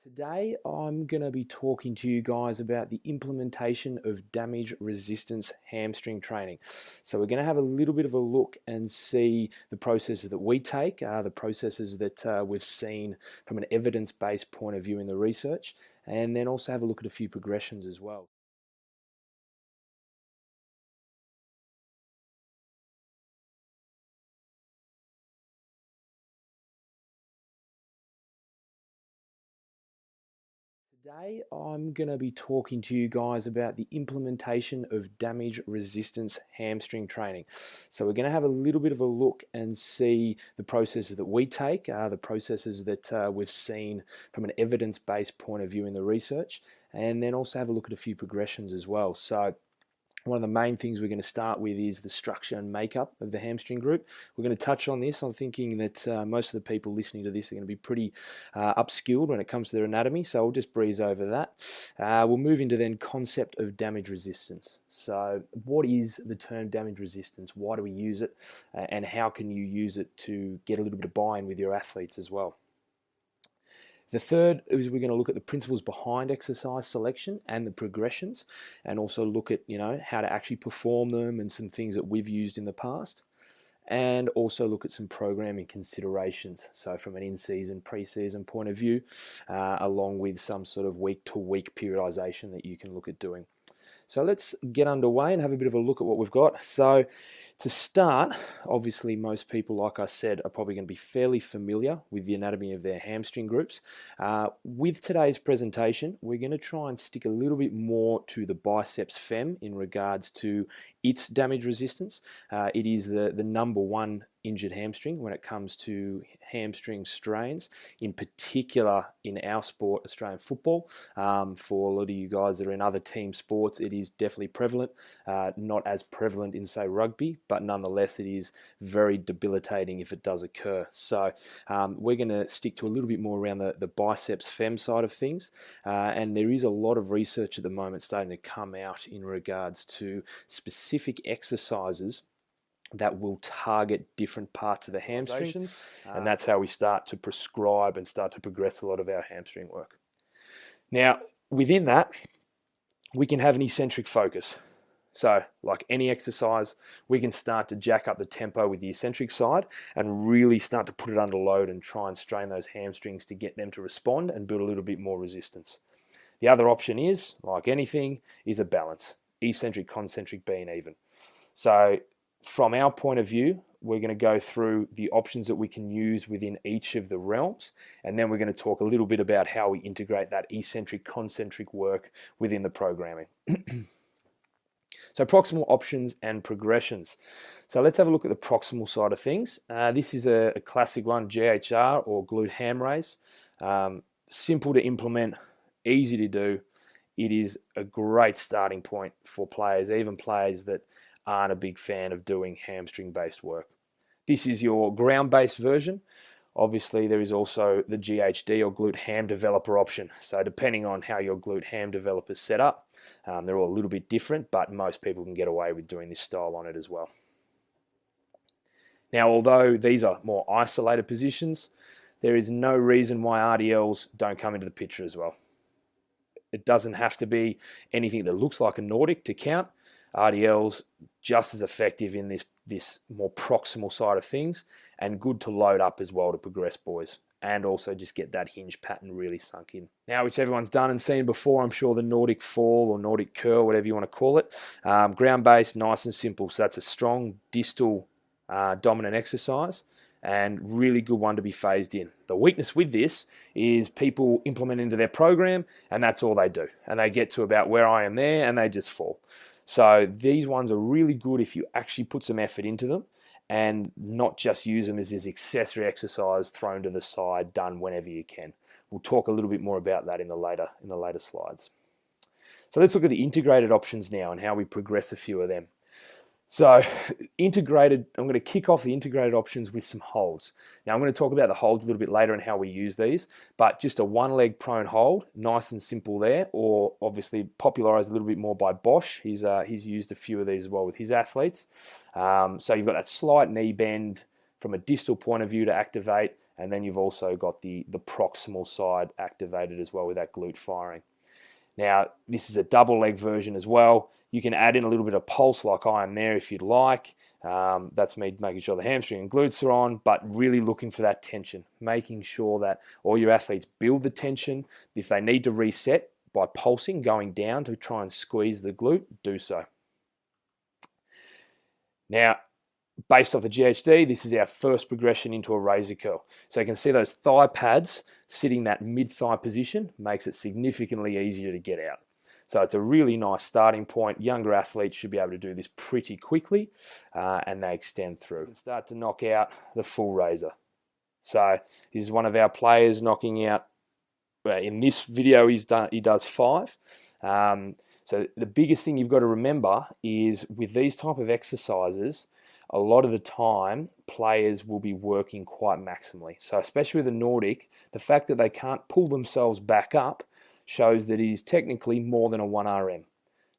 Today, I'm going to be talking to you guys about the implementation of damage resistance hamstring training. So we're going to have a little bit of a look and see the processes that we take, the processes that we've seen from an evidence-based point of view in the research, and then also have a look at a few progressions as well. Today, I'm going to be talking to you guys about the implementation of damage resistance hamstring training. So we're going to have a little bit of a look and see the processes that we take, the processes that we've seen from an evidence-based point of view in the research, and then also have a look at a few progressions as well. So one of the main things we're going to start with is the structure and makeup of the hamstring group. We're going to touch on this. I'm thinking that most of the people listening to this are going to be pretty upskilled when it comes to their anatomy, so I'll just breeze over that. We'll move into then concept of damage resistance. So what is the term damage resistance? Why do we use it? And how can you use it to get a little bit of buy-in with your athletes as well? The third is we're going to look at the principles behind exercise selection and the progressions, and also look at how to actually perform them and some things that we've used in the past, and also look at some programming considerations. So from an in-season, pre-season point of view, along with some sort of week-to-week periodization that you can look at doing. So let's get underway and have a bit of a look at what we've got. So to start, obviously most people, like I said, are probably going to be fairly familiar with the anatomy of their hamstring groups. With today's presentation, we're going to try and stick a little bit more to the biceps fem in regards to its damage resistance. It is the number one injured hamstring when it comes to hamstring strains, in particular in our sport, Australian football. For a lot of you guys that are in other team sports, it is definitely prevalent. Not as prevalent in, say, rugby, but nonetheless it is very debilitating if it does occur. So we're going to stick to a little bit more around the biceps fem side of things, and there is a lot of research at the moment starting to come out in regards to specific exercises that will target different parts of the hamstring, and that's how we start to prescribe and start to progress a lot of our hamstring work. Now, within that, we can have an eccentric focus. So, like any exercise, we can start to jack up the tempo with the eccentric side and really start to put it under load and try and strain those hamstrings to get them to respond and build a little bit more resistance. The other option is, like anything, is a balance. Eccentric, concentric being even. So from our point of view, we're going to go through the options that we can use within each of the realms, and then we're going to talk a little bit about how we integrate that eccentric, concentric work within the programming. So proximal options and progressions. So let's have a look at the proximal side of things. This is a classic one, GHR or glute ham raise. Simple to implement, easy to do. It is a great starting point for players, even players that aren't a big fan of doing hamstring-based work. This is your ground-based version. Obviously, there is also the GHD or glute ham developer option. So depending on how your glute ham developer is set up, they're all a little bit different, but most people can get away with doing this style on it as well. Now, although these are more isolated positions, there is no reason why RDLs don't come into the picture as well. It doesn't have to be anything that looks like a Nordic to count. RDLs just as effective in this more proximal side of things, and good to load up as well to progress, boys, and also just get that hinge pattern really sunk in. Now, which everyone's done and seen before, I'm sure, the Nordic fall or Nordic curl, whatever you want to call it. Ground-based, nice and simple. So that's a strong distal dominant exercise, and really good one to be phased in. The weakness with this is people implement into their program, and that's all they do. And they get to about where I am there, and they just fall. So these ones are really good if you actually put some effort into them and not just use them as this accessory exercise thrown to the side, done whenever you can. We'll talk a little bit more about that in the later slides. So let's look at the integrated options now and how we progress a few of them. So integrated, I'm going to kick off the integrated options with some holds. Now I'm going to talk about the holds a little bit later and how we use these, but just a one leg prone hold, nice and simple there, or obviously popularized a little bit more by Bosch. He's used a few of these as well with his athletes. So you've got that slight knee bend from a distal point of view to activate, And then you've also got the proximal side activated as well with that glute firing. Now, this is a double leg version as well. You can add in a little bit of pulse like I am there if you'd like. That's me making sure the hamstring and glutes are on, but really looking for that tension, making sure that all your athletes build the tension. If they need to reset by pulsing, going down to try and squeeze the glute, do so. Now, based off the GHD, this is our first progression into a razor curl. So you can see those thigh pads sitting that mid-thigh position makes it significantly easier to get out. So it's a really nice starting point. Younger athletes should be able to do this pretty quickly and they extend through. And start to knock out the full razor. So this is one of our players knocking out, in this video he does 5. So the biggest thing you've got to remember is with these type of exercises, a lot of the time players will be working quite maximally. So especially with the Nordic, the fact that they can't pull themselves back up shows that it is technically more than a 1 RM.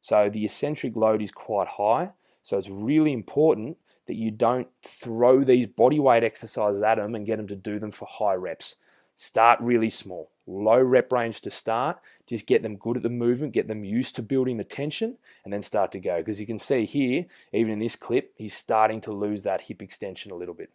So the eccentric load is quite high. So it's really important that you don't throw these body weight exercises at them and get them to do them for high reps. Start really small, low rep range to start, just get them good at the movement, get them used to building the tension, and then start to go. Because you can see here, even in this clip, he's starting to lose that hip extension a little bit.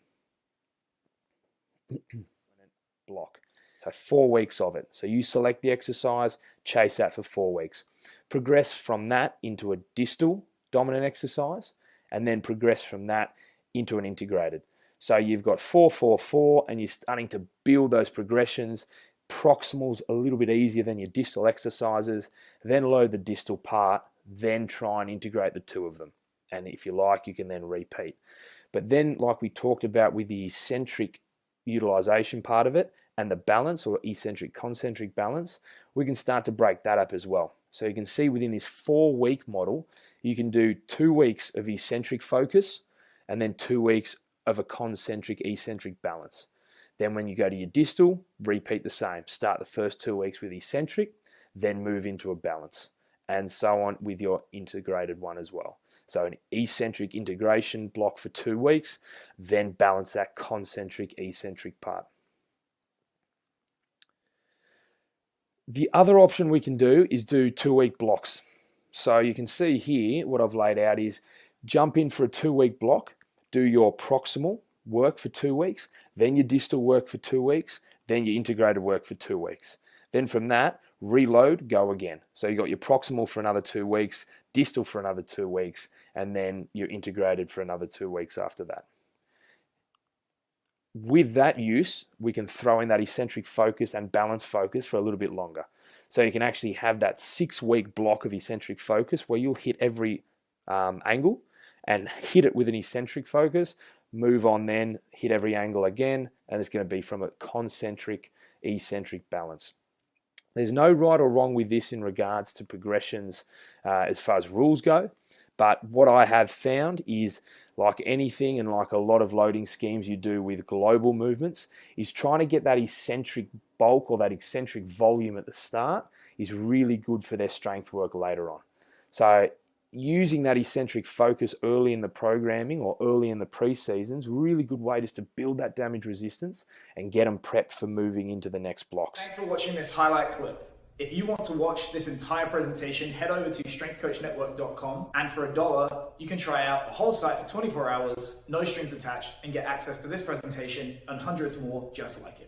Block. So 4 weeks of it. So you select the exercise, chase that for 4 weeks. Progress from that into a distal dominant exercise, and then progress from that into an integrated. So you've got 4, 4, 4, and you're starting to build those progressions. Proximal's a little bit easier than your distal exercises. Then load the distal part, then try and integrate the 2 of them. And if you like, you can then repeat. But then, like we talked about with the eccentric utilization part of it and the balance or eccentric concentric balance, we can start to break that up as well. So you can see within this 4-week model, you can do 2 weeks of eccentric focus and then 2 weeks of a concentric eccentric balance. Then when you go to your distal, repeat the same. Start the first 2 weeks with eccentric, then move into a balance, and so on with your integrated one as well. So an eccentric integration block for 2 weeks, then balance that concentric eccentric part. The other option we can do is do 2-week blocks. So you can see here what I've laid out is jump in for a 2-week block, do your proximal work for 2 weeks, then your distal work for 2 weeks, then your integrated work for 2 weeks. Then from that, reload, go again. So you got your proximal for another 2 weeks, distal for another 2 weeks, and then you're integrated for another 2 weeks after that. With that use, we can throw in that eccentric focus and balance focus for a little bit longer. So you can actually have that 6-week block of eccentric focus where you'll hit every angle and hit it with an eccentric focus, move on then, hit every angle again, and it's going to be from a concentric, eccentric balance. There's no right or wrong with this in regards to progressions as far as rules go, but what I have found is, like anything and like a lot of loading schemes you do with global movements, is trying to get that eccentric bulk or that eccentric volume at the start is really good for their strength work later on. So using that eccentric focus early in the programming or early in the pre-seasons, really good way just to build that damage resistance and get them prepped for moving into the next blocks. Thanks for watching this highlight clip. If you want to watch this entire presentation, head over to strengthcoachnetwork.com, and for $1, you can try out the whole site for 24 hours, no strings attached, and get access to this presentation and hundreds more just like it.